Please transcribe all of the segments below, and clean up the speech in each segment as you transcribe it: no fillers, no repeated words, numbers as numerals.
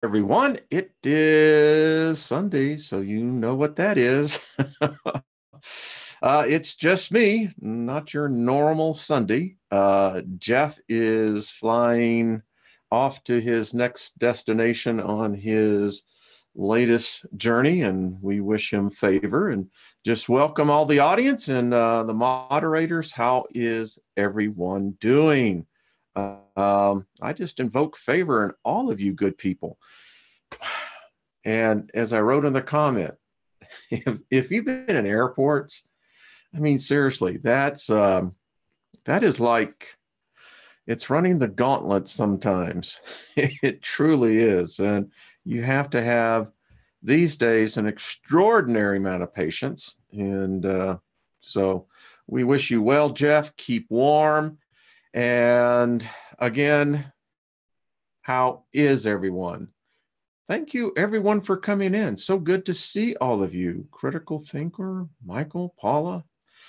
everyone. It is Sunday, so you know what that is. It's just me, not your normal Sunday. Jeff is flying off to his next destination on his latest journey, and we wish him favor and just welcome all the audience and the moderators. How is everyone doing? I just invoke favor in all of you good people. And as I wrote in the comment, if you've been in airports, I mean, seriously, that is like it's running the gauntlet sometimes. It truly is. And you have to have these days an extraordinary amount of patience. And so we wish you well, Jeff. Keep warm. And again, how is everyone? Thank you, everyone, for coming in. So good to see all of you. Critical Thinker, Michael, Paula,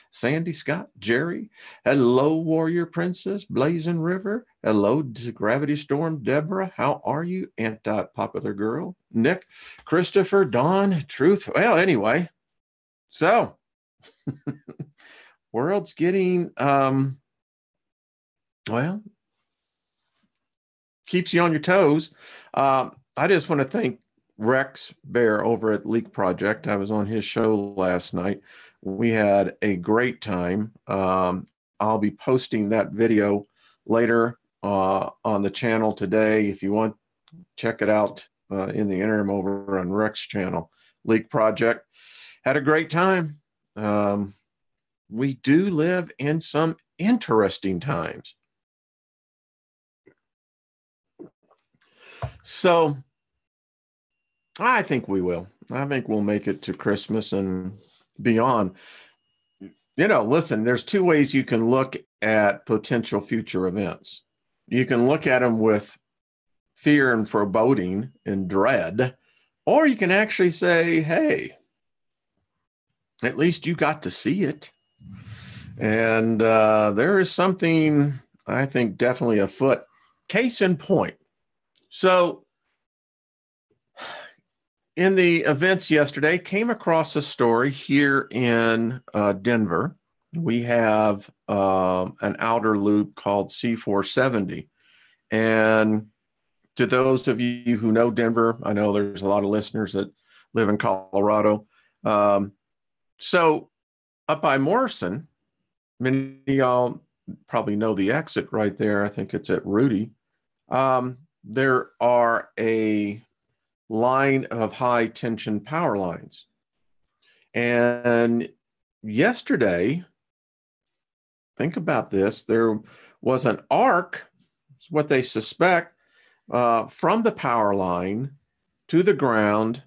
Sandy, Scott, Jerry. Hello, Warrior Princess, Blazing River. Hello, Gravity Storm, Deborah. How are you? Anti-Popular Girl, Nick, Christopher, Dawn, Truth. Well, anyway, so world's getting, well, keeps you on your toes. I just want to thank Rex Bear over at Leak Project. I was on his show last night. We had a great time. I'll be posting that video later on the channel today. If you want, check it out in the interim over on Rex channel, Leak Project. Had a great time. We do live in some interesting times. So I think we will. I think we'll make it to Christmas and beyond. You know, listen, there's two ways you can look at potential future events. You can look at them with fear and foreboding and dread, or you can actually say, hey, at least you got to see it. And there is something, I think, definitely afoot. Case in point. So in the events yesterday, came across a story here in Denver. We have an outer loop called C470. And to those of you who know Denver, I know there's a lot of listeners that live in Colorado. So up by Morrison, many of y'all probably know the exit right there. I think it's at Rudy. There are a line of high tension power lines. And yesterday, think about this, there was an arc, what they suspect, from the power line to the ground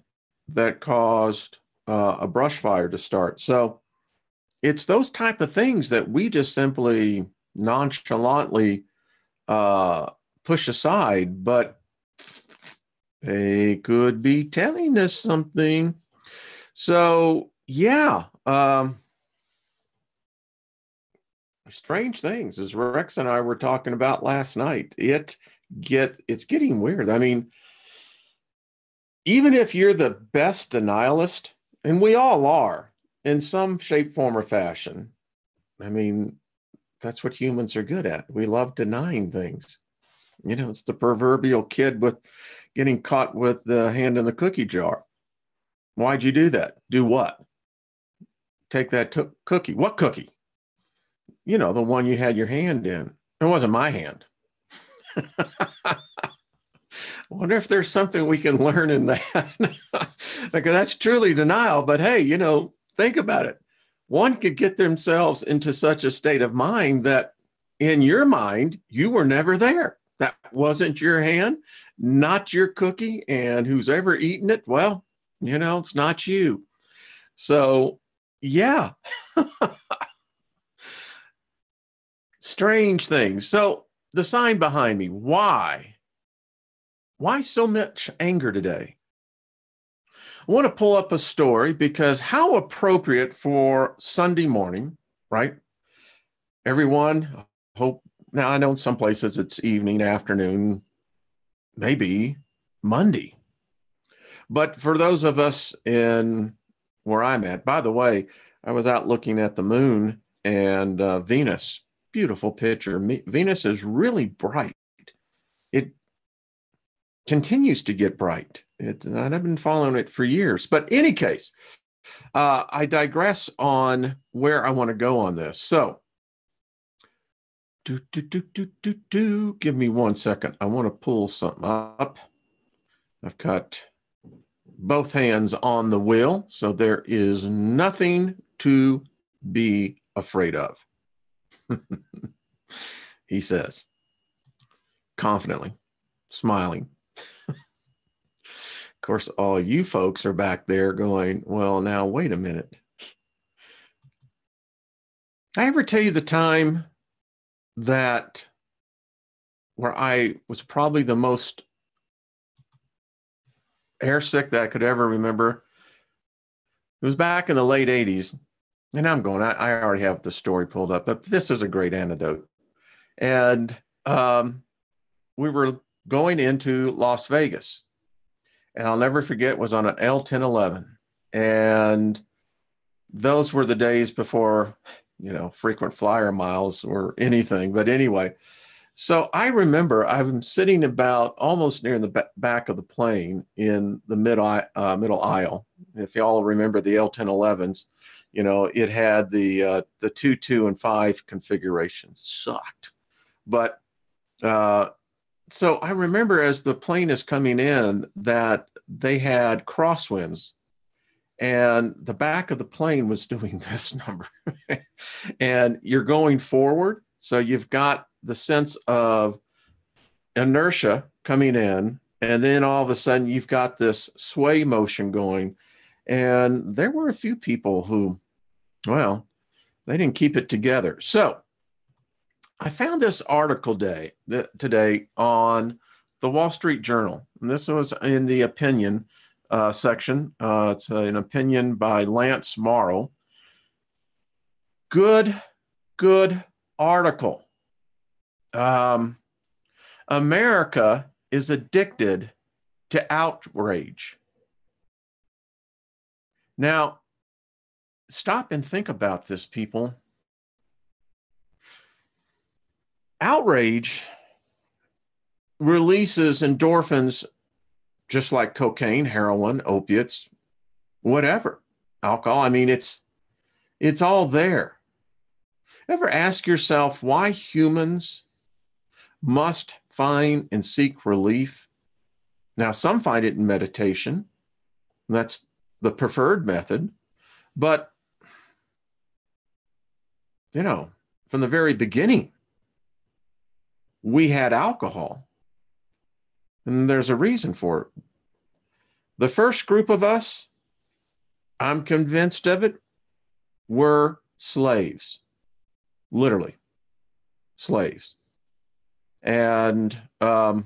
that caused a brush fire to start. So it's those type of things that we just simply nonchalantly push aside, but they could be telling us something. So yeah, strange things, as Rex and I were talking about last night. It's getting weird. I mean, even if you're the best denialist, and we all are in some shape, form, or fashion, I mean, that's what humans are good at. We love denying things. You know, it's the proverbial kid with getting caught with the hand in the cookie jar. Why'd you do that? Do what? Take that cookie. What cookie? You know, the one you had your hand in. It wasn't my hand. I wonder if there's something we can learn in that. Because that's truly denial. But hey, you know, think about it. One could get themselves into such a state of mind that in your mind, you were never there. That wasn't your hand, not your cookie. And who's ever eaten it, well, you know, it's not you. So, yeah. Strange things. So the sign behind me, why? Why so much anger today? I want to pull up a story because how appropriate for Sunday morning, right? Everyone, hope, now I know in some places it's evening, afternoon, maybe Monday. But for those of us in where I'm at, by the way, I was out looking at the moon and Venus, beautiful picture. Venus is really bright. It continues to get bright. And I've been following it for years. But in any case, I digress on where I want to go on this. So, give me 1 second. I want to pull something up. I've got both hands on the wheel, so there is nothing to be afraid of. He says, confidently, smiling. Of course, all you folks are back there going, well, now, wait a minute. I ever tell you the time that where I was probably the most airsick that I could ever remember? It was back in the late 80s. And I'm going, I already have the story pulled up, but this is a great anecdote. And we were going into Las Vegas. And I'll never forget, it was on an L1011. And those were the days before, frequent flyer miles or anything. But anyway, so I remember I'm sitting about almost near the back of the plane in the middle aisle. If y'all remember the L1011s, it had the 2, 2, and 5 configuration. Sucked. But so I remember as the plane is coming in that they had crosswinds. And the back of the plane was doing this number. And you're going forward. So you've got the sense of inertia coming in. And then all of a sudden you've got this sway motion going. And there were a few people who, well, they didn't keep it together. So I found this article today on the Wall Street Journal. And this was in the opinion section. It's an opinion by Lance Morrow. Good article. America is addicted to outrage. Now, stop and think about this, people. Outrage releases endorphins just like cocaine, heroin, opiates, whatever, alcohol. I mean, it's all there. Ever ask yourself why humans must find and seek relief? Now, some find it in meditation. That's the preferred method. But, from the very beginning, we had alcohol. And there's a reason for it. The first group of us, I'm convinced of it, were slaves. Literally, slaves. And now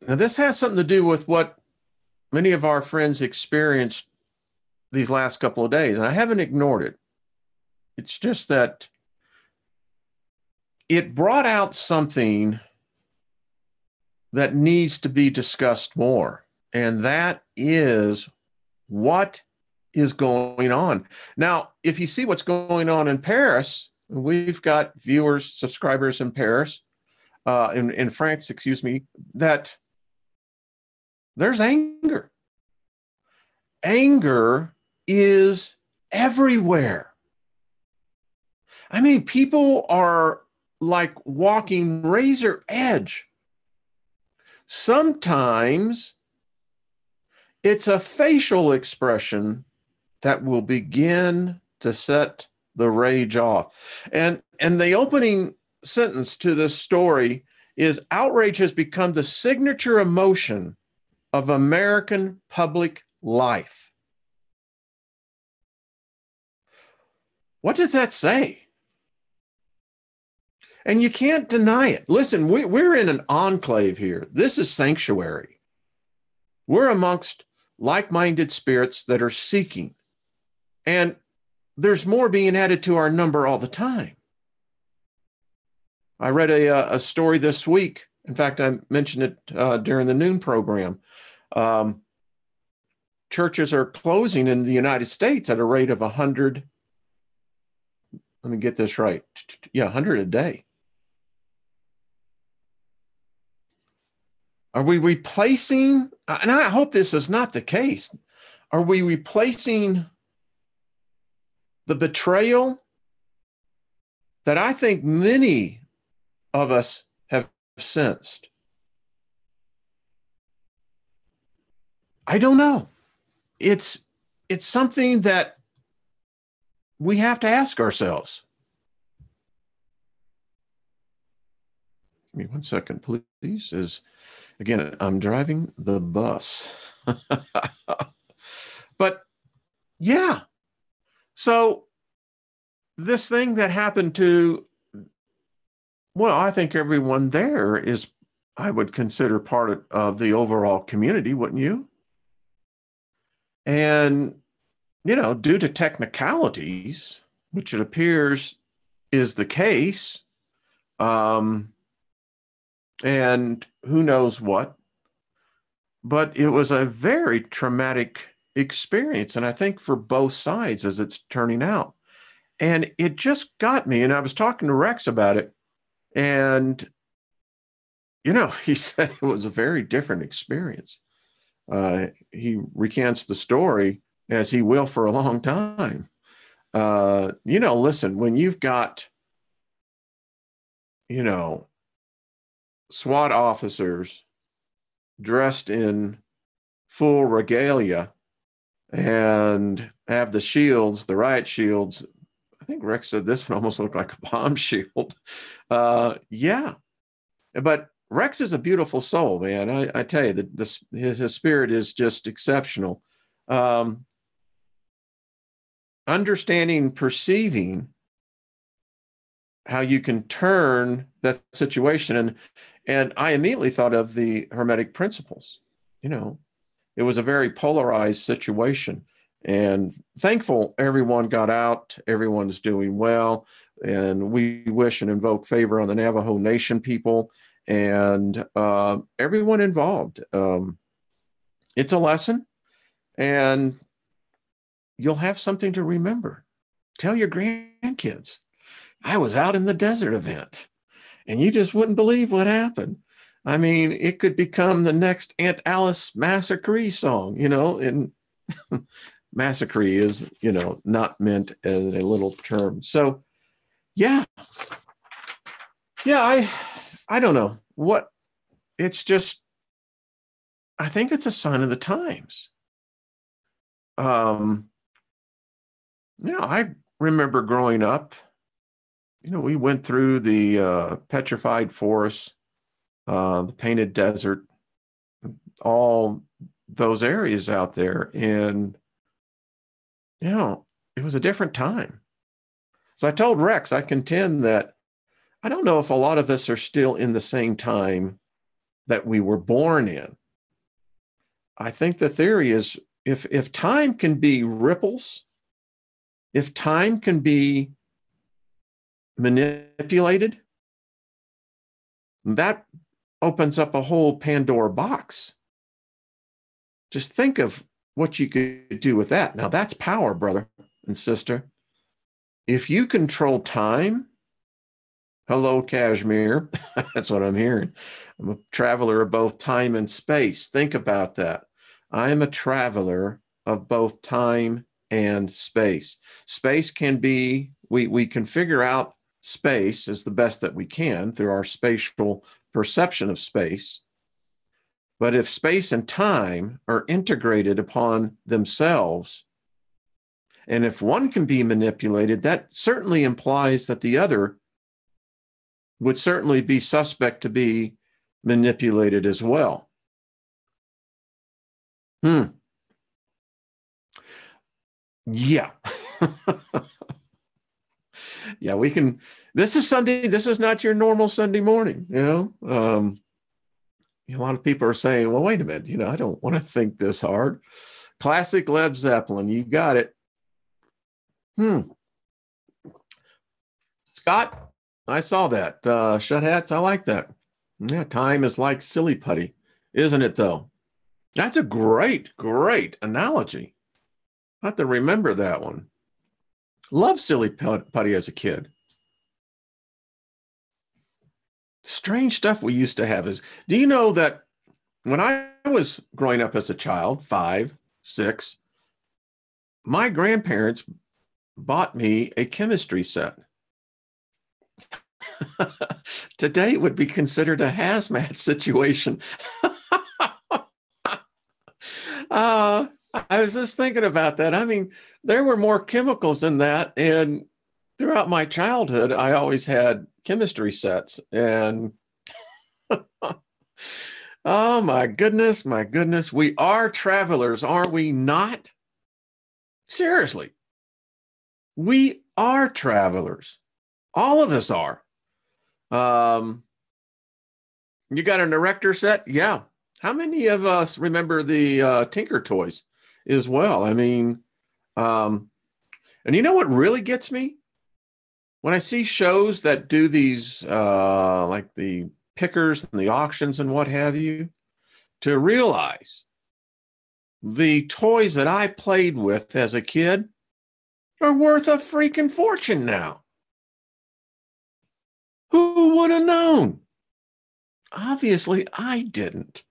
this has something to do with what many of our friends experienced these last couple of days. And I haven't ignored it. It's just that it brought out something that needs to be discussed more. And that is what is going on. Now, if you see what's going on in Paris, we've got viewers, subscribers in Paris, in France, that there's anger. Anger is everywhere. I mean, people are like walking razor edge. Sometimes it's a facial expression that will begin to set the rage off. And the opening sentence to this story is, outrage has become the signature emotion of American public life. What does that say? And you can't deny it. Listen, we're in an enclave here. This is sanctuary. We're amongst like-minded spirits that are seeking. And there's more being added to our number all the time. I read a story this week In fact, I mentioned it during the noon program. Um, Churches are closing in the United States at a rate of 100. Let me get this right. Yeah, 100 a day. Are we replacing, and I hope this is not the case, are we replacing the betrayal that I think many of us have sensed? I don't know. It's something that we have to ask ourselves. Give me 1 second, please. Again, I'm driving the bus. But yeah, so this thing that happened to, well, I think everyone there is, I would consider part of the overall community, wouldn't you? And, due to technicalities, which it appears is the case, um, and who knows what, but it was a very traumatic experience. And I think for both sides as it's turning out. And it just got me. And I was talking to Rex about it. And, he said it was a very different experience. He recants the story as he will for a long time. Listen, when you've got, SWAT officers dressed in full regalia and have the shields, the riot shields. I think Rex said this one almost looked like a bomb shield. Yeah, but Rex is a beautiful soul, man. I tell you that his spirit is just exceptional. Understanding, perceiving how you can turn that situation, and I immediately thought of the Hermetic principles. It was a very polarized situation, and thankful everyone got out, everyone's doing well, and we wish and invoke favor on the Navajo Nation people and everyone involved. It's a lesson, and you'll have something to remember. Tell your grandkids, I was out in the desert event, and you just wouldn't believe what happened. I mean, it could become the next Aunt Alice Massacre song, and massacre is, not meant as a little term. So, yeah. Yeah, I don't know what, it's just, I think it's a sign of the times. I remember growing up, we went through the petrified forest, the painted desert, all those areas out there. And, it was a different time. So I told Rex, I contend that I don't know if a lot of us are still in the same time that we were born in. I think the theory is if time can be ripples, if time can be manipulated, that opens up a whole Pandora box. Just think of what you could do with that. Now, that's power, brother and sister. If you control time, hello, Kashmir. That's what I'm hearing. I'm a traveler of both time and space. Think about that. I am a traveler of both time and space. Space can be, we can figure out space as the best that we can through our spatial perception of space. But if space and time are integrated upon themselves, and if one can be manipulated, that certainly implies that the other would certainly be suspect to be manipulated as well. Yeah. Yeah, we can. This is Sunday. This is not your normal Sunday morning, a lot of people are saying, well, wait a minute, I don't want to think this hard. Classic Led Zeppelin. You got it. Scott, I saw that. Shut hats. I like that. Yeah, time is like silly putty, isn't it, though? That's a great analogy. I have to remember that one. Love silly putty as a kid. Strange stuff we used to have is, do you know that when I was growing up as a child, 5, 6, my grandparents bought me a chemistry set. Today it would be considered a hazmat situation. uh, I was just thinking about that. I mean, there were more chemicals in that. And throughout my childhood, I always had chemistry sets. And oh my goodness, we are travelers, are we not? Seriously, we are travelers. All of us are. Um, you got an erector set? Yeah. How many of us remember the Tinker Toys as well? I mean, um, and you know what really gets me? When I see shows that do these, like the pickers and the auctions and what have you, to realize the toys that I played with as a kid are worth a freaking fortune now. Who would have known? Obviously, I didn't.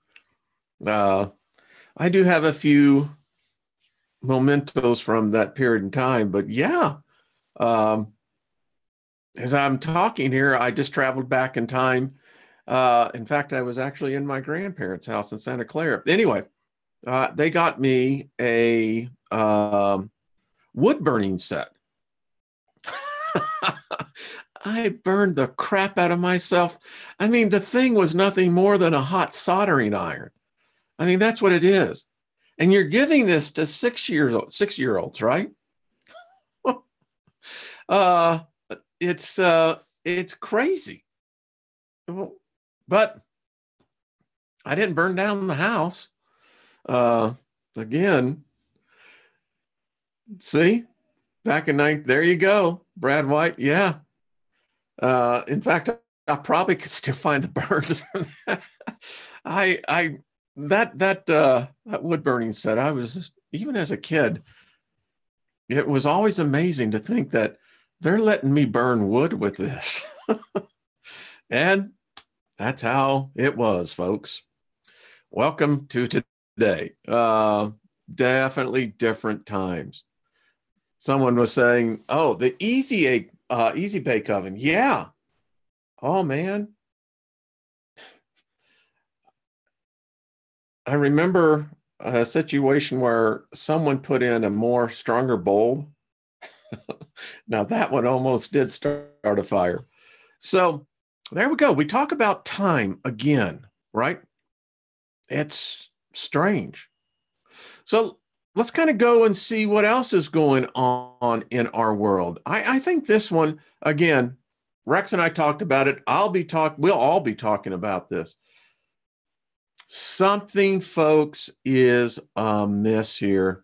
Uh, I do have a few mementos from that period in time, but yeah, um, as I'm talking here, I just traveled back in time. In fact, I was actually in my grandparents' house in Santa Clara. Anyway, they got me a wood burning set. I burned the crap out of myself. I mean, the thing was nothing more than a hot soldering iron. I mean, that's what it is. And you're giving this to 6-year olds, right? uh, it's crazy. But I didn't burn down the house. Uh, Again, see, back in ninth, there you go, Brad White. Yeah. In fact, I probably could still find the burns. I that wood burning set. I was just, even as a kid, it was always amazing to think that they're letting me burn wood with this, and that's how it was, folks. Welcome to today. Definitely different times. Someone was saying, "Oh, the easy bake oven." Yeah. Oh man, I remember a situation where someone put in a more stronger bulb. Now that one almost did start a fire. So there we go. We talk about time again, right? It's strange. So let's kind of go and see what else is going on in our world. I think this one, again, Rex and I talked about it. We'll all be talking about this. Something, folks, is amiss here.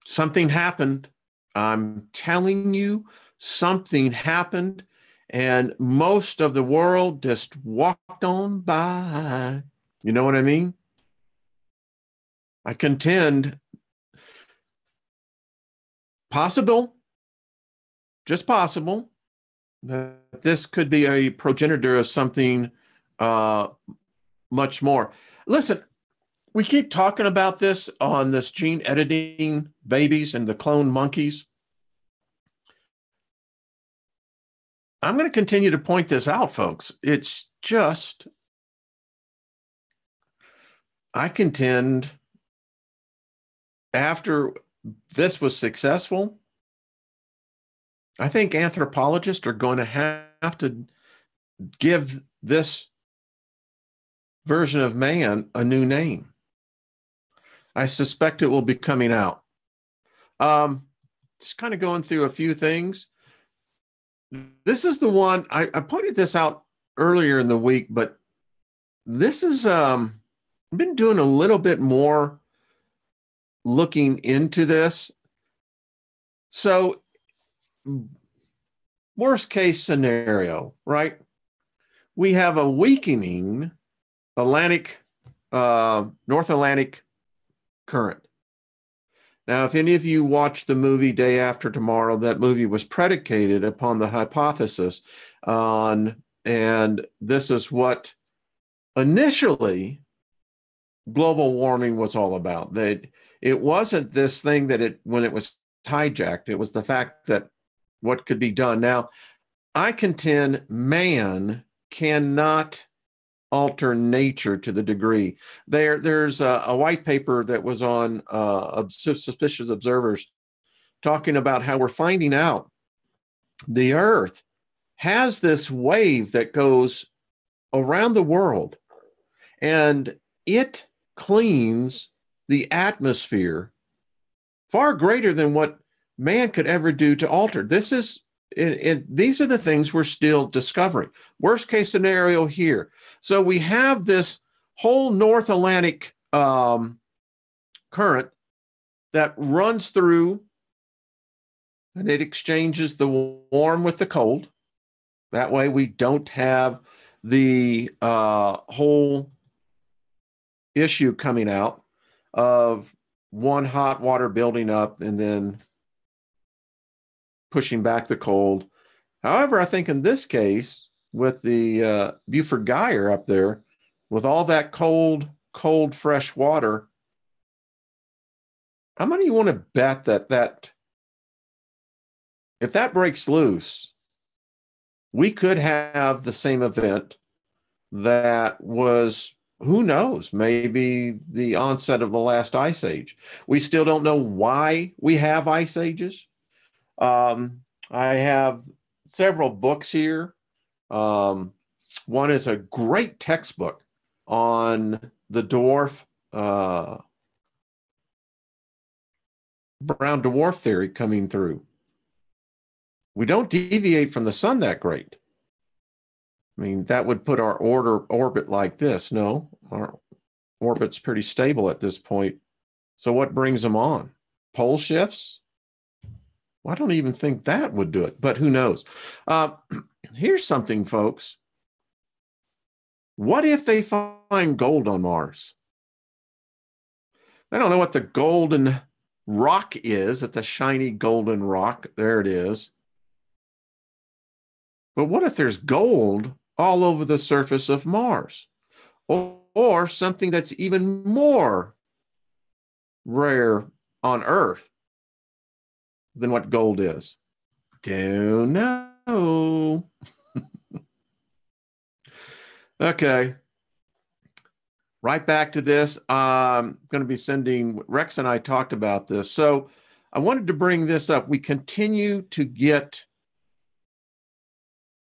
Something happened. I'm telling you, something happened, and most of the world just walked on by. You know what I mean? I contend, possible, just possible, that this could be a progenitor of something uh, much more. Listen, we keep talking about this on this gene editing babies and the clone monkeys. I'm going to continue to point this out, folks. It's just, I contend, after this was successful, I think anthropologists are going to have to give this version of man a new name. I suspect it will be coming out. Just kind of going through a few things. This is the one, I pointed this out earlier in the week, but this is, I've been doing a little bit more looking into this. So, worst case scenario, right? we have a weakening North Atlantic current. Now, if any of you watched the movie Day After Tomorrow, that movie was predicated upon the hypothesis on, and this is what initially global warming was all about. That it wasn't this thing that when it was hijacked, it was the fact that what could be done. Now, I contend man cannot alter nature to the degree. There's a white paper that was on Suspicious Observers talking about how we're finding out the Earth has this wave that goes around the world, and it cleans the atmosphere far greater than what man could ever do to alter. These are the things we're still discovering. Worst case scenario here. So we have this whole North Atlantic current that runs through, and it exchanges the warm with the cold. That way we don't have the whole issue coming out of one hot water building up and then pushing back the cold. However, I think in this case, with the Beaufort Gyre up there, with all that cold, fresh water, how many you want to bet that if that breaks loose, we could have the same event that was, who knows, maybe the onset of the last ice age. We still don't know why we have ice ages. I have several books here. One is a great textbook on the brown dwarf theory coming through. We don't deviate from the sun that great. I mean, that would put our orbit like this. No, our orbit's pretty stable at this point. So what brings them on? Pole shifts? Well, I don't even think that would do it, but who knows? Here's something, folks. What if they find gold on Mars? I don't know what the golden rock is. It's a shiny golden rock. There it is. But what if there's gold all over the surface of Mars? Or something that's even more rare on Earth than what gold is? Don't know. Okay. Right back to this. I'm going to be sending, Rex and I talked about this. So I wanted to bring this up. We continue to get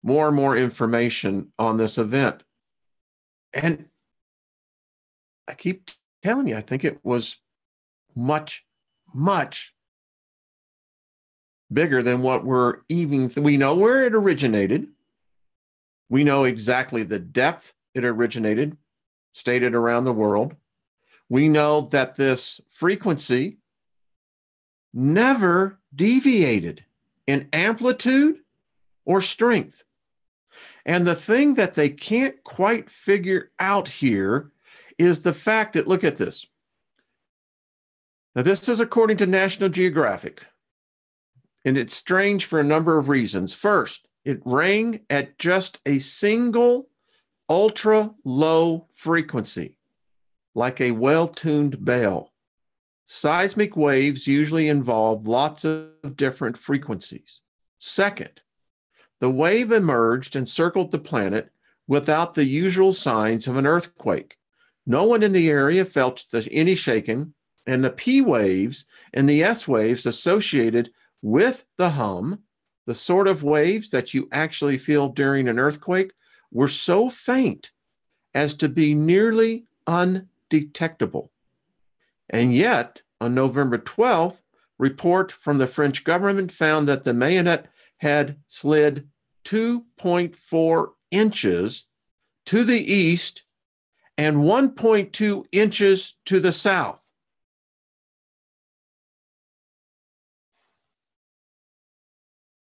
more and more information on this event. And I keep telling you, I think it was much, much bigger than what we know where it originated. We know exactly the depth it originated, stated around the world. We know that this frequency never deviated in amplitude or strength. And the thing that they can't quite figure out here is the fact that, look at this. Now, this is according to National Geographic, and it's strange for a number of reasons. First, it rang at just a single ultra low frequency, like a well-tuned bell. Seismic waves usually involve lots of different frequencies. Second, the wave emerged and circled the planet without the usual signs of an earthquake. No one in the area felt any shaking, and the P waves and the S waves associated with the hum, the sort of waves that you actually feel during an earthquake, were so faint as to be nearly undetectable. And yet, on November 12th, report from the French government found that the Mayonette had slid 2.4 inches to the east and 1.2 inches to the south.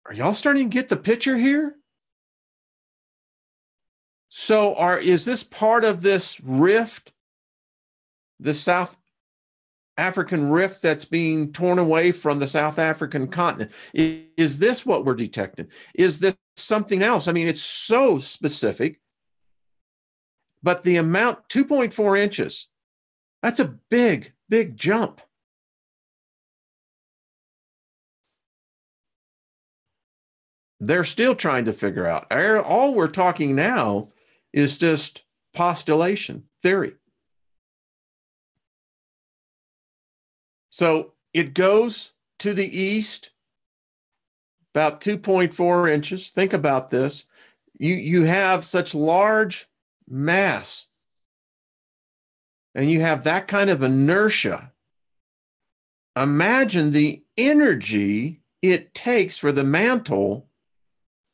Are y'all starting to get the picture here? So is this part of this rift, the South African rift that's being torn away from the South African continent? Is this what we're detecting? Is this something else? I mean, it's so specific, but the amount, 2.4 inches, that's a big, big jump. They're still trying to figure out. All we're talking now is just postulation, theory. So it goes to the east about 2.4 inches. Think about this. You have such large mass, and you have that kind of inertia. Imagine the energy it takes for the mantle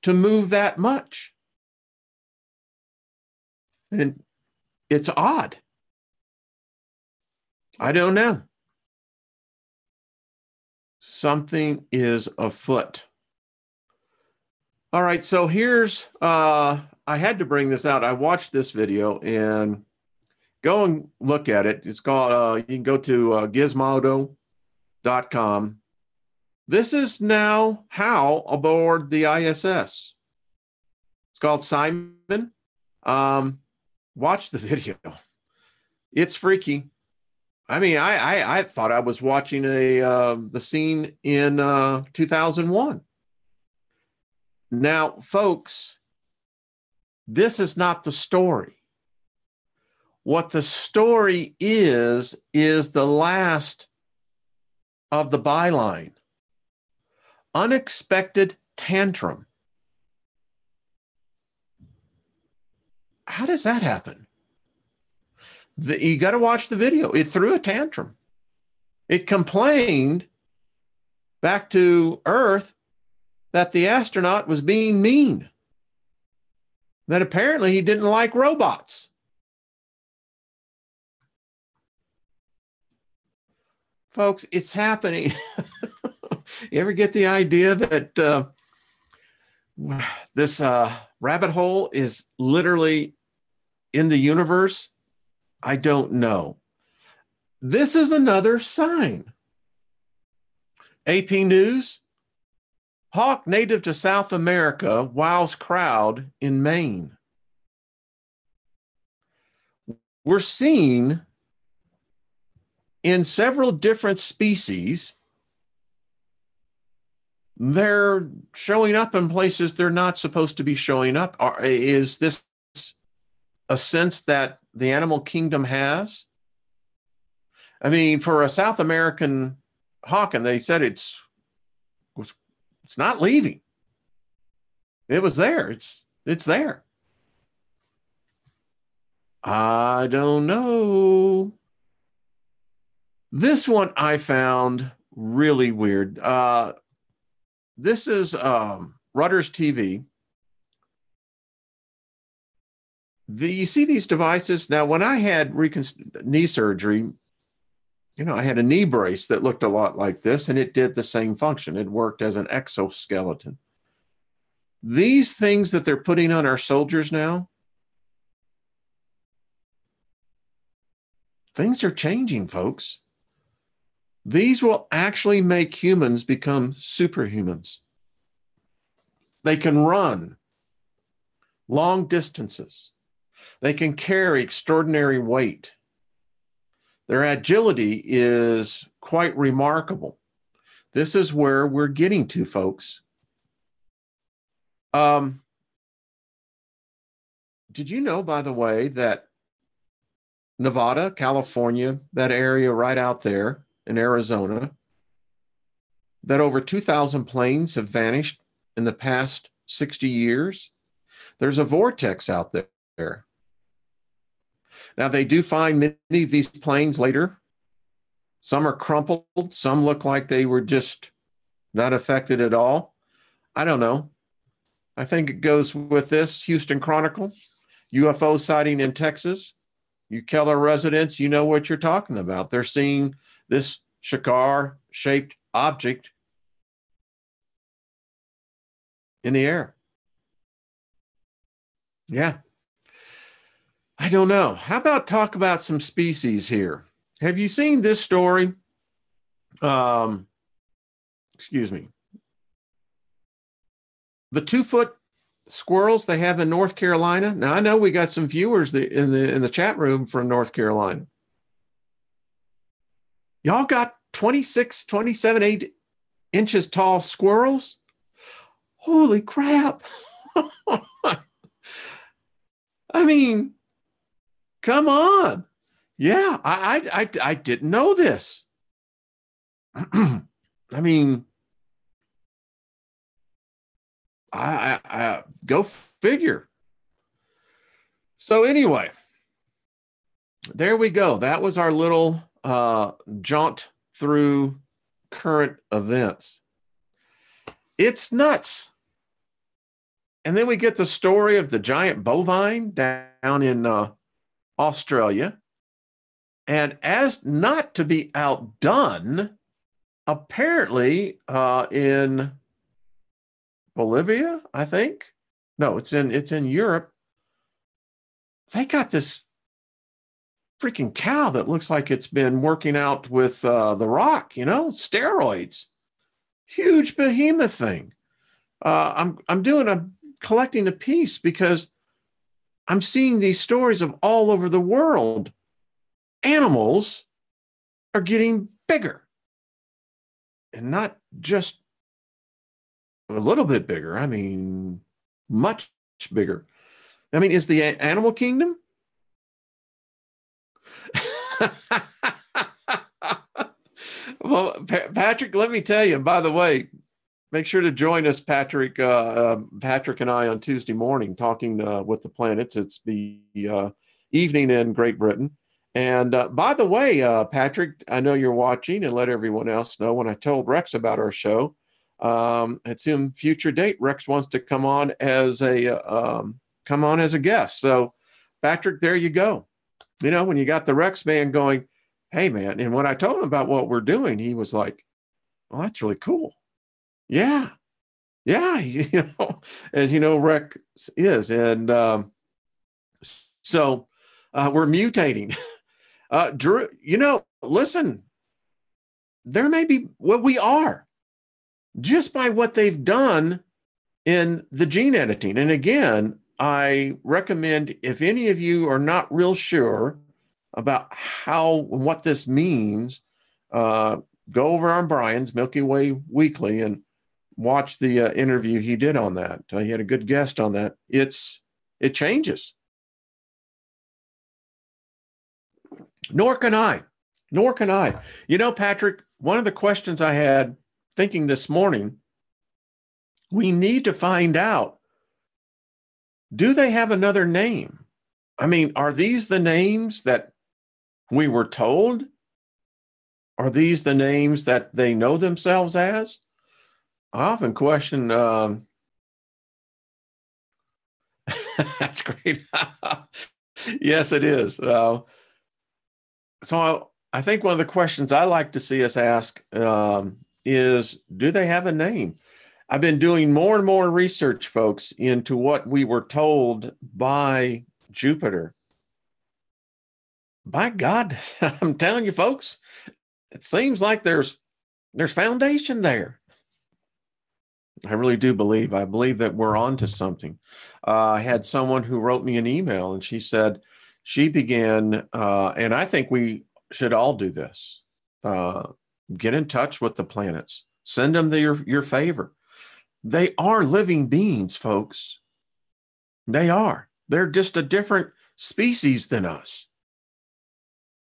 to move that much. And it's odd. I don't know. Something is afoot. All right, so here's, I had to bring this out. I watched this video, and go and look at it. It's called, you can go to gizmodo.com. This is now how aboard the ISS. It's called Simon. Watch the video. It's freaky. I mean, I thought I was watching the scene in 2001. Now, folks, this is not the story. What the story is the last of the byline. Unexpected tantrum. How does that happen? You got to watch the video. It threw a tantrum. It complained back to Earth that the astronaut was being mean, that apparently he didn't like robots. Folks, it's happening. You ever get the idea that this rabbit hole is literally in the universe? I don't know. This is another sign. AP News, hawk native to South America wows crowd in Maine. We're seeing in several different species, they're showing up in places they're not supposed to be showing up. Is this a sense that the animal kingdom has? I mean, for a South American hawk, and they said it's not leaving. It was there. It's there. I don't know. This one I found really weird. This is Rutter's TV. You see these devices? Now, when I had knee surgery, I had a knee brace that looked a lot like this, and it did the same function. It worked as an exoskeleton. These things that they're putting on our soldiers now, things are changing, folks. These will actually make humans become superhumans. They can run long distances. They can carry extraordinary weight. Their agility is quite remarkable. This is where we're getting to, folks. Did you know, by the way, that Nevada, California, that area right out there in Arizona, that over 2,000 planes have vanished in the past 60 years? There's a vortex out there. Now, they do find many of these planes later. Some are crumpled. Some look like they were just not affected at all. I don't know. I think it goes with this Houston Chronicle, UFO sighting in Texas. You Keller residents, you know what you're talking about. They're seeing this cigar-shaped object in the air. Yeah. I don't know. How about talk about some species here? Have you seen this story? Um, excuse me. The 2-foot squirrels they have in North Carolina. Now I know we got some viewers in the chat room from North Carolina. Y'all got 26, 27, 8 inches tall squirrels? Holy crap. I mean, come on. Yeah, I didn't know this. I mean, I go figure. So anyway, there we go. That was our little jaunt through current events. It's nuts. And then we get the story of the giant bovine down in Australia. And as not to be outdone, apparently in Bolivia, I think. No, it's in Europe. They got this freaking cow that looks like it's been working out with The Rock, steroids. Huge behemoth thing. I'm collecting a piece because I'm seeing these stories of all over the world. Animals are getting bigger, and not just a little bit bigger. I mean, much bigger. I mean, is the animal kingdom? Well, Patrick, let me tell you, and by the way, make sure to join us, Patrick, Patrick and I on Tuesday morning talking with the planets. It's the evening in Great Britain. And by the way, Patrick, I know you're watching, and let everyone else know when I told Rex about our show, at some future date, Rex wants to come on as a guest. So, Patrick, there you go. When you got the Rex man going, hey man, and when I told him about what we're doing, he was like, well, that's really cool. Yeah. Yeah. As you know, Rex is. And so we're mutating. Drew, listen, there may be what we are just by what they've done in the gene editing. And again, I recommend if any of you are not real sure about what this means, go over on Brian's Milky Way Weekly and watch the interview he did on that. He had a good guest on that. It changes. Nor can I. Patrick, one of the questions I had thinking this morning, we need to find out, do they have another name? I mean, are these the names that we were told? Are these the names that they know themselves as? I often question. That's great. Yes, it is. So I think one of the questions I like to see us ask is, do they have a name? I've been doing more and more research, folks, into what we were told by Jupiter. By God, I'm telling you, folks, it seems like there's foundation there. I really do believe. I believe that we're onto something. I had someone who wrote me an email, and she said she began, and I think we should all do this. Get in touch with the planets. Send them your favor. They are living beings, folks. They are. They're just a different species than us.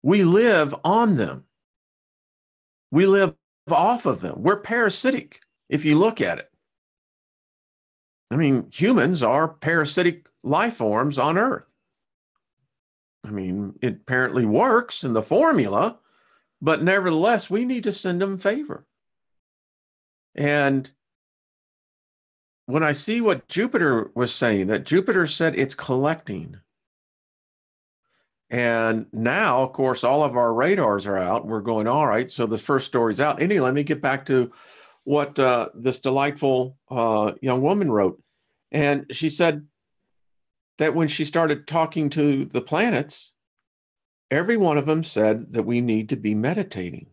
We live on them. We live off of them. We're parasitic, if you look at it. I mean, humans are parasitic life forms on Earth. I mean, it apparently works in the formula, but nevertheless, we need to send them favor. And when I see what Jupiter was saying, that Jupiter said it's collecting. And now, of course, all of our radars are out. We're going, all right, so the first story's out. Anyway, let me get back to what this delightful young woman wrote. And she said that when she started talking to the planets, every one of them said that we need to be meditating.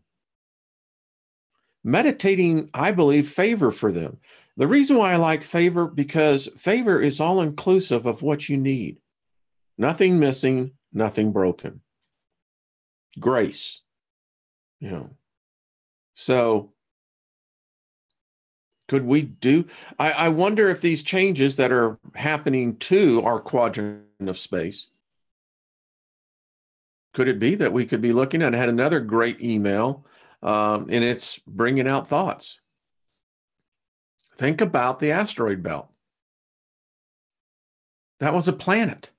Meditating, I believe, favor for them. The reason why I like favor, because favor is all inclusive of what you need. Nothing missing, nothing broken. Grace, you know. So could we do, I wonder if these changes that are happening to our quadrant of space, could it be that we could be looking at, I had another great email, and it's bringing out thoughts. Think about the asteroid belt. That was a planet.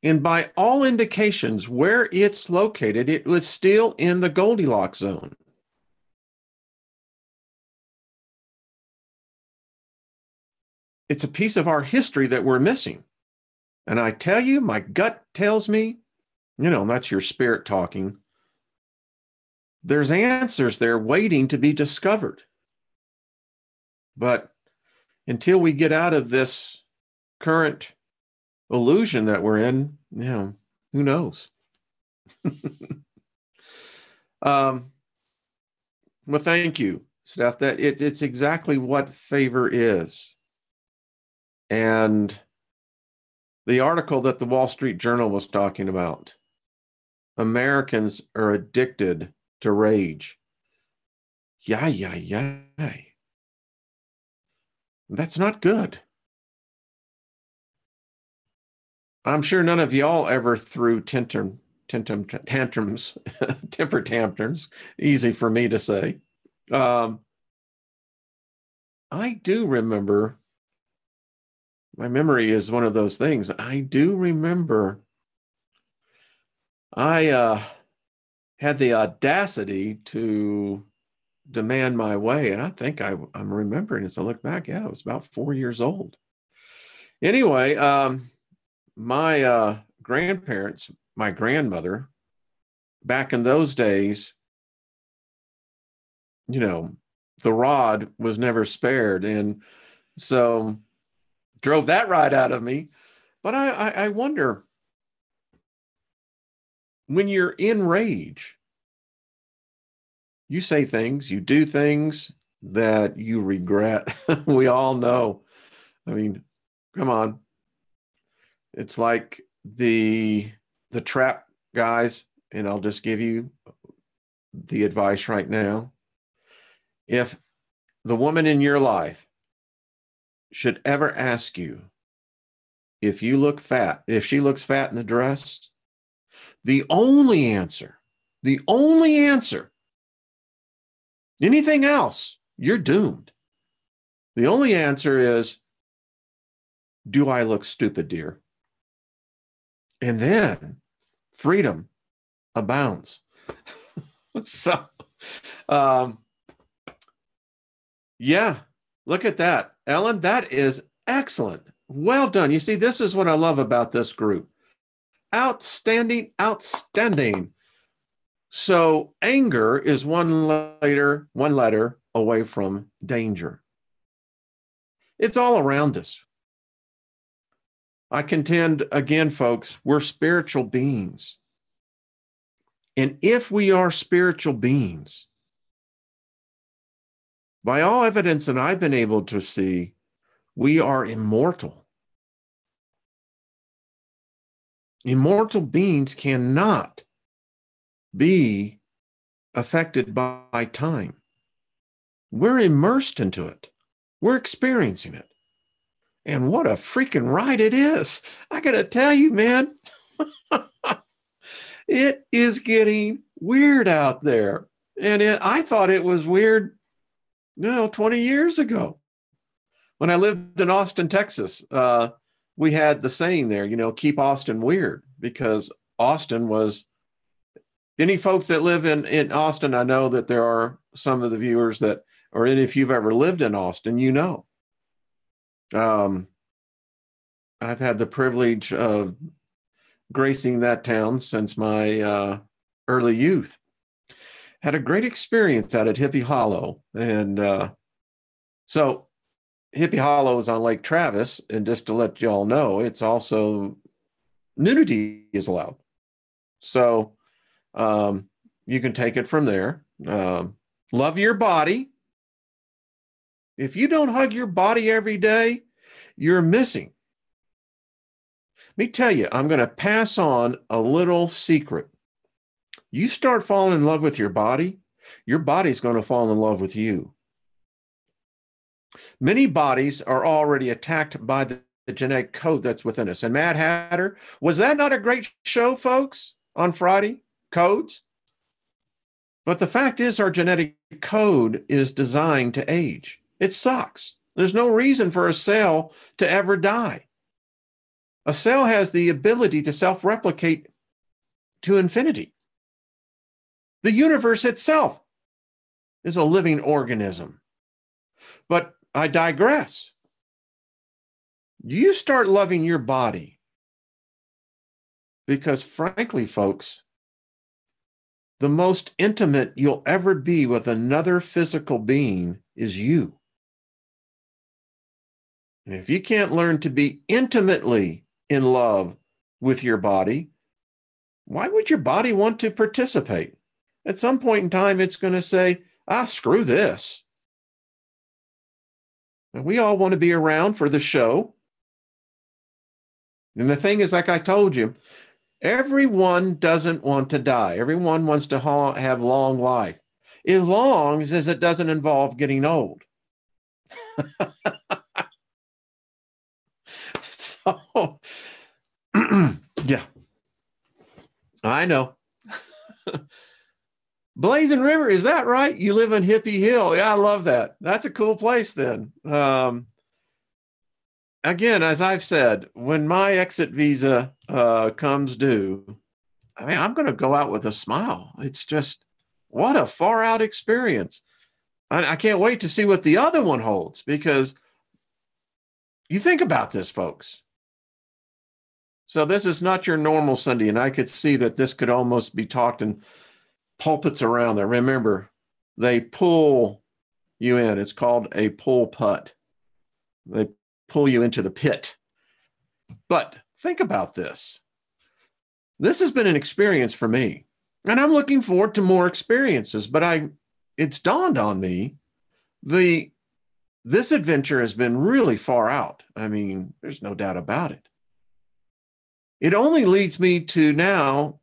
And by all indications, where it's located, it was still in the Goldilocks zone. It's a piece of our history that we're missing. And I tell you, my gut tells me, that's your spirit talking. There's answers there waiting to be discovered. But until we get out of this current illusion that we're in, who knows? Well, thank you, Steph. That it's exactly what favor is. And the article that the Wall Street Journal was talking about, Americans are addicted to rage. Yeah. That's not good. I'm sure none of y'all ever threw tantrums, temper tantrums, easy for me to say. I do remember, my memory is one of those things. I do remember I had the audacity to demand my way. And I think I'm remembering as I look back, I was about 4 years old. Anyway, my grandparents, my grandmother, back in those days, the rod was never spared. And so drove that right out of me. But I wonder, when you're in rage, you say things, you do things that you regret. We all know. I mean, come on. It's like the trap guys, and I'll just give you the advice right now. If the woman in your life should ever ask you if you look fat, if she looks fat in the dress, the only answer, anything else, you're doomed. The only answer is, do I look stupid, dear? And then freedom abounds. So, yeah, look at that. Ellen, that is excellent. Well done. You see, this is what I love about this group. Outstanding. So anger is one letter away from danger. It's all around us. I contend, again, folks, we're spiritual beings. And if we are spiritual beings, by all evidence that I've been able to see, we are immortal. Immortal beings cannot be affected by time. We're immersed into it. We're experiencing it. And what a freaking ride it is. I got to tell you, man, it is getting weird out there. And I thought it was weird, 20 years ago. When I lived in Austin, Texas, we had the saying there, keep Austin weird, because Austin was, any folks that live in Austin, I know that there are some of the viewers that, or if you've ever lived in Austin, I've had the privilege of gracing that town since my early youth. Had a great experience out at Hippie Hollow. And so Hippie Hollow is on Lake Travis, and just to let y'all know, it's also nudity is allowed. So you can take it from there. Love your body. If you don't hug your body every day, you're missing. Let me tell you, I'm going to pass on a little secret. You start falling in love with your body's going to fall in love with you. Many bodies are already attacked by the genetic code that's within us. And Mad Hatter, was that not a great show, folks, on Friday? Codes? But the fact is, our genetic code is designed to age. It sucks. There's no reason for a cell to ever die. A cell has the ability to self-replicate to infinity. The universe itself is a living organism. But I digress. You start loving your body because, frankly, folks, the most intimate you'll ever be with another physical being is you. And if you can't learn to be intimately in love with your body, why would your body want to participate? At some point in time, it's going to say, screw this. And we all want to be around for the show. And the thing is, like I told you, everyone doesn't want to die. Everyone wants to have long life, as long as it doesn't involve getting old. So, yeah, I know. Blazing River, is that right? You live in Hippie Hill. Yeah, I love that. That's a cool place then. Again, as I've said, when my exit visa comes due, I mean, I'm going to go out with a smile. It's just, what a far out experience. I can't wait to see what the other one holds, because you think about this, folks. So this is not your normal Sunday, and I could see that this could almost be talked in pulpits around there. Remember, they pull you in. It's called a pull putt. They pull you into the pit. But think about this. This has been an experience for me, and I'm looking forward to more experiences, but it's dawned on me, this adventure has been really far out. I mean, there's no doubt about it. It only leads me to now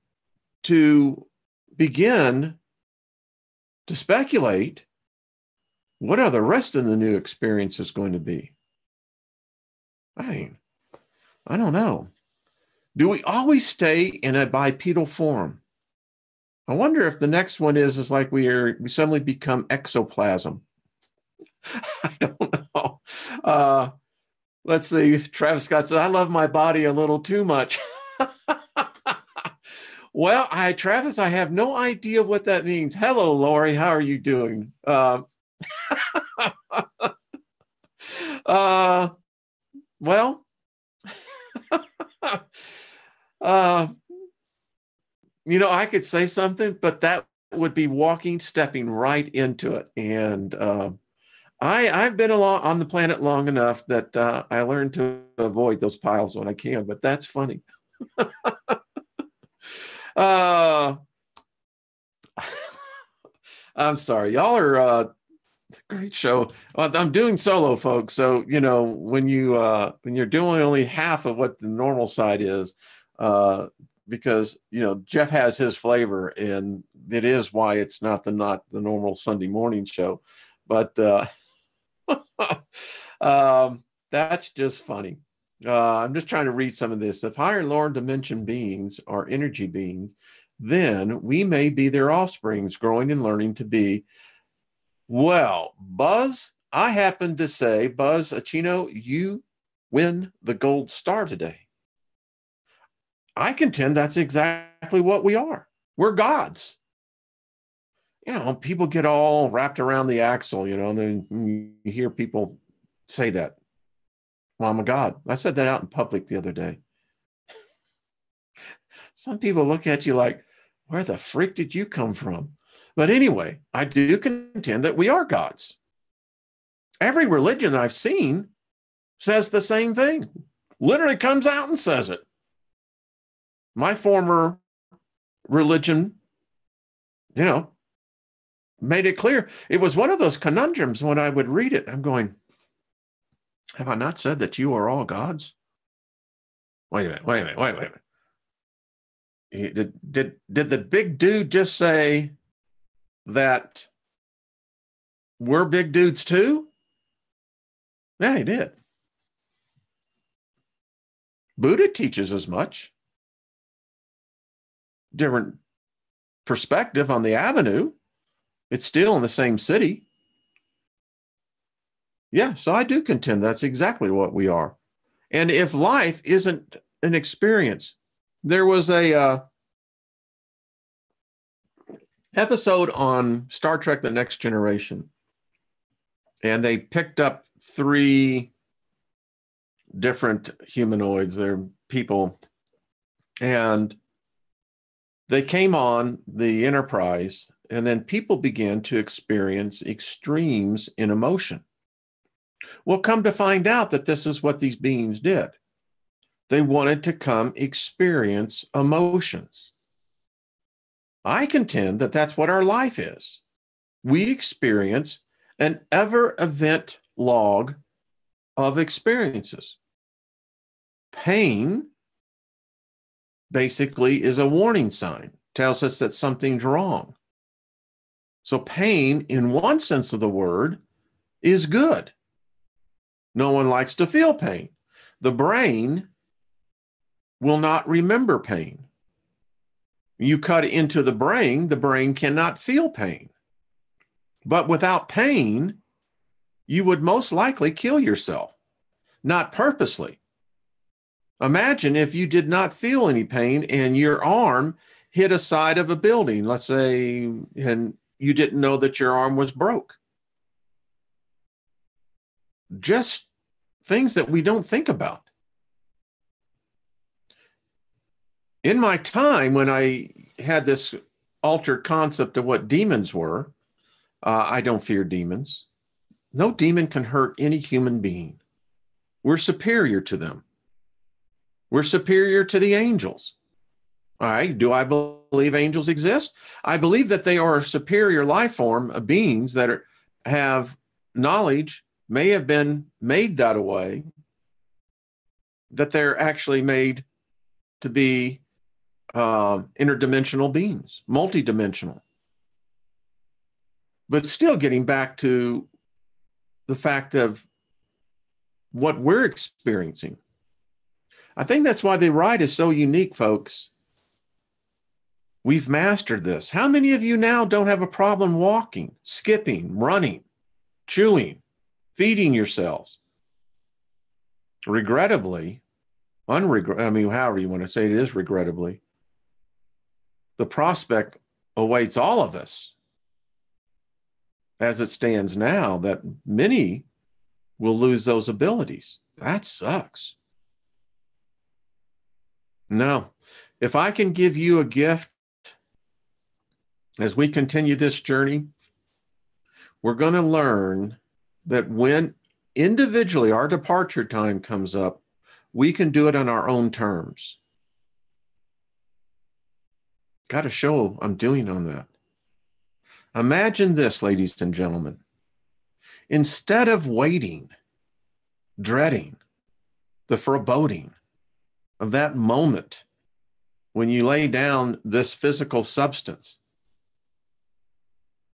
to begin to speculate, what are the rest of the new experiences going to be? I mean, I don't know. Do we always stay in a bipedal form? I wonder if the next one is like we suddenly become ectoplasm. I don't know. Let's see. Travis Scott says, I love my body a little too much. Well, Travis, I have no idea what that means. Hello, Lori. How are you doing? Well, I could say something, but that would be stepping right into it. And I've been on the planet long enough that I learned to avoid those piles when I can, but that's funny. I'm sorry. Y'all are a great show. I'm doing solo, folks. So, when you're doing only half of what the normal side is, because, Jeff has his flavor, and it is why it's not the normal Sunday morning show. But that's just funny. I'm just trying to read some of this. If higher and lower dimension beings are energy beings, then we may be their offsprings, growing and learning to be. Well, Buzz, I happen to say, Buzz Achino, you win the gold star today. I contend that's exactly what we are. We're gods. People get all wrapped around the axle, and then you hear people say that. Well, I'm a god. I said that out in public the other day. Some people look at you like, where the freak did you come from? But anyway, I do contend that we are gods. Every religion I've seen says the same thing. Literally comes out and says it. My former religion, made it clear. It was one of those conundrums when I would read it. I'm going, have I not said that you are all gods? Wait a minute. Did the big dude just say that we're big dudes too? Yeah, he did. Buddha teaches as much. Different perspective on the avenue. It's still in the same city. Yeah, so I do contend that's exactly what we are. And if life isn't an experience, there was a episode on Star Trek: The Next Generation, and they picked up 3 different humanoids. They're people, and they came on the Enterprise, and then people began to experience extremes in emotion. Well, come to find out that this is what these beings did. They wanted to come experience emotions. I contend that that's what our life is. We experience an ever-event log of experiences. Pain basically is a warning sign, tells us that something's wrong. So pain, in one sense of the word, is good. No one likes to feel pain. The brain will not remember pain. You cut into the brain cannot feel pain. But without pain, you would most likely kill yourself, not purposely. Imagine if you did not feel any pain and your arm hit a side of a building, let's say, and you didn't know that your arm was broke. Just things that we don't think about. In my time, when I had this altered concept of what demons were, I don't fear demons. No demon can hurt any human being. We're superior to them. We're superior to the angels. All right, do I believe angels exist? I believe that they are a superior life form of beings that have knowledge, may have been made that way, that they're actually made to be interdimensional beings, multidimensional. But still getting back to the fact of what we're experiencing. I think that's why the ride is so unique, folks. We've mastered this. How many of you now don't have a problem walking, skipping, running, chewing, feeding yourselves? Regrettably, however you want to say it is regrettably, the prospect awaits all of us as it stands now that many will lose those abilities. That sucks. No, if I can give you a gift as we continue this journey, we're going to learn that when individually our departure time comes up, we can do it on our own terms. Got a show I'm doing on that. Imagine this, ladies and gentlemen. Instead of waiting, dreading, the foreboding of that moment when you lay down this physical substance,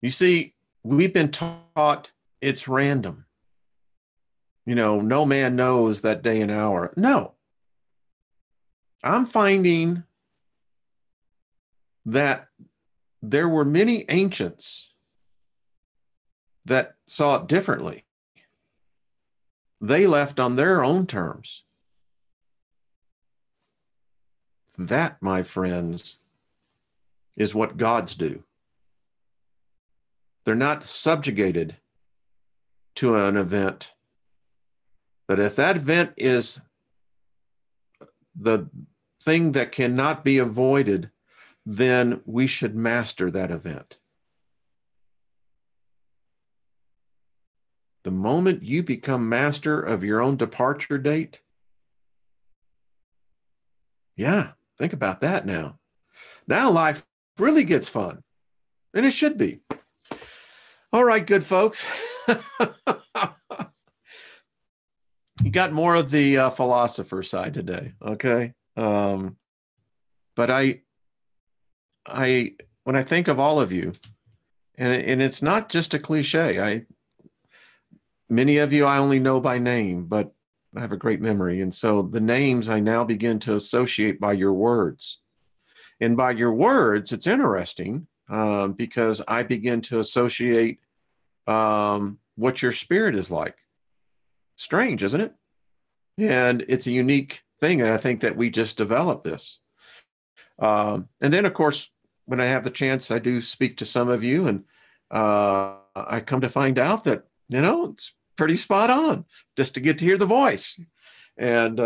you see, we've been taught it's random. No man knows that day and hour. No. I'm finding that there were many ancients that saw it differently. They left on their own terms. That, my friends, is what gods do. They're not subjugated to an event. But if that event is the thing that cannot be avoided, then we should master that event. the moment you become master of your own departure date, yeah, think about that now. Now life really gets fun, and it should be. All right, good folks. You got more of the philosopher side today, okay? But when I think of all of you, and it's not just a cliche. Many of you I only know by name, but I have a great memory, and so the names I now begin to associate by your words. And by your words, it's interesting because I begin to associate what your spirit is like. Strange, isn't it? And it's a unique thing, and I think that we just developed this. And then, of course, when I have the chance, I do speak to some of you, and I come to find out that, it's pretty spot on just to get to hear the voice. And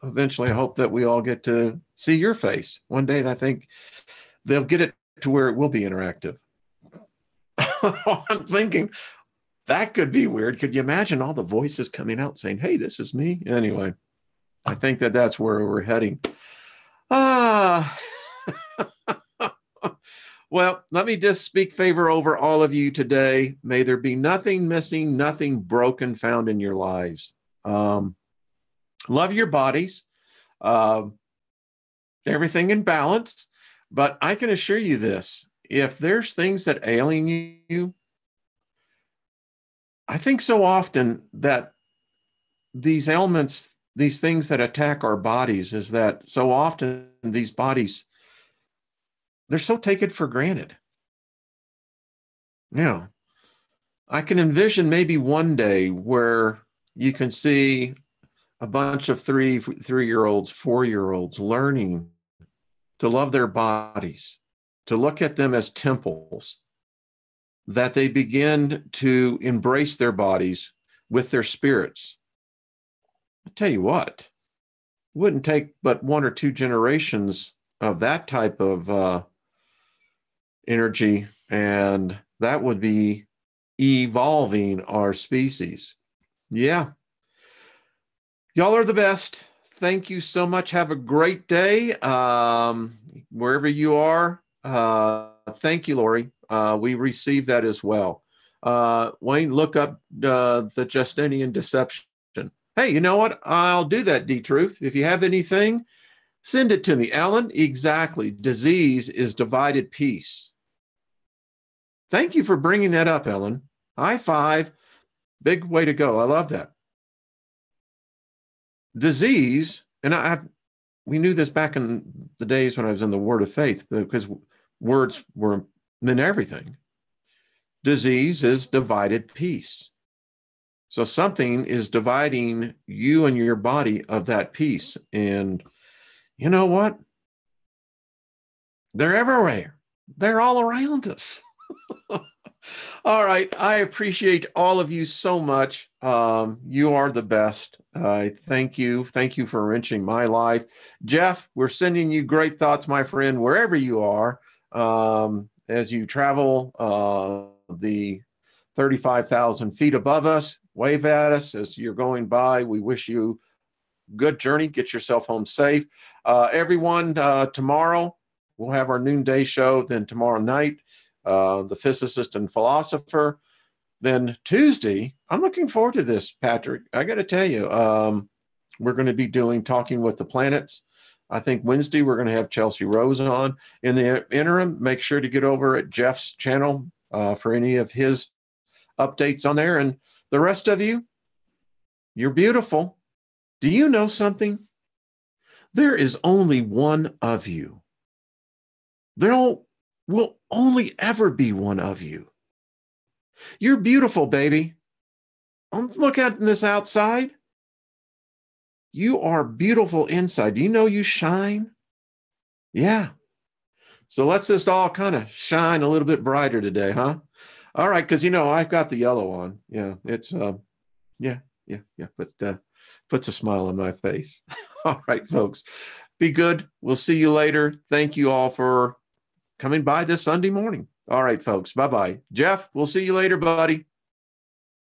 eventually, I hope that we all get to see your face. One day, I think they'll get it to where it will be interactive. I'm thinking that could be weird. Could you imagine all the voices coming out saying, hey, this is me? Anyway, I think that that's where we're heading. Well, let me just speak favor over all of you today. May there be nothing missing, nothing broken found in your lives. Love your bodies, everything in balance. But I can assure you this, if there's things that ailing you, I think so often that these ailments, these things that attack our bodies, is that so often these bodies, they're so taken for granted. I can envision maybe one day where you can see a bunch of three-year-olds, 4-year-olds learning to love their bodies, to look at them as temples, that they begin to embrace their bodies with their spirits. I tell you what, it wouldn't take but 1 or 2 generations of that type of energy, and that would be evolving our species. Yeah. Y'all are the best. Thank you so much. Have a great day. Wherever you are. Thank you, Lori. We received that as well. Wayne, look up the Justinian deception. Hey, you know what? I'll do that, D-Truth. If you have anything, send it to me. Ellen, exactly. Disease is divided peace. Thank you for bringing that up, Ellen. High five. Big way to go. I love that. Disease, and we knew this back in the days when I was in the Word of Faith, because words were meant everything. Disease is divided peace. So something is dividing you and your body of that peace. And you know what? They're everywhere. They're all around us. All right. I appreciate all of you so much. You are the best. Thank you. Thank you for enriching my life. Jeff, we're sending you great thoughts, my friend, wherever you are, as you travel the 35,000 feet above us. Wave at us as you're going by. We wish you good journey. Get yourself home safe. Everyone, tomorrow we'll have our noonday show. Then tomorrow night, the Physicist and Philosopher. Then Tuesday, I'm looking forward to this, Patrick. I got to tell you, we're going to be talking with the planets. I think Wednesday we're going to have Chelsea Rose on. In the interim, make sure to get over at Jeff's channel for any of his updates on there. And the rest of you, you're beautiful. Do you know something? There is only one of you. There will only ever be one of you. You're beautiful, baby. Look at this outside. You are beautiful inside. Do you know you shine? Yeah. So let's just all kind of shine a little bit brighter today, huh? All right, because I've got the yellow on. Yeah, it's yeah. But puts a smile on my face. All right, folks. Be good. We'll see you later. Thank you all for coming by this Sunday morning. All right, folks. Bye-bye. Jeff, we'll see you later, buddy.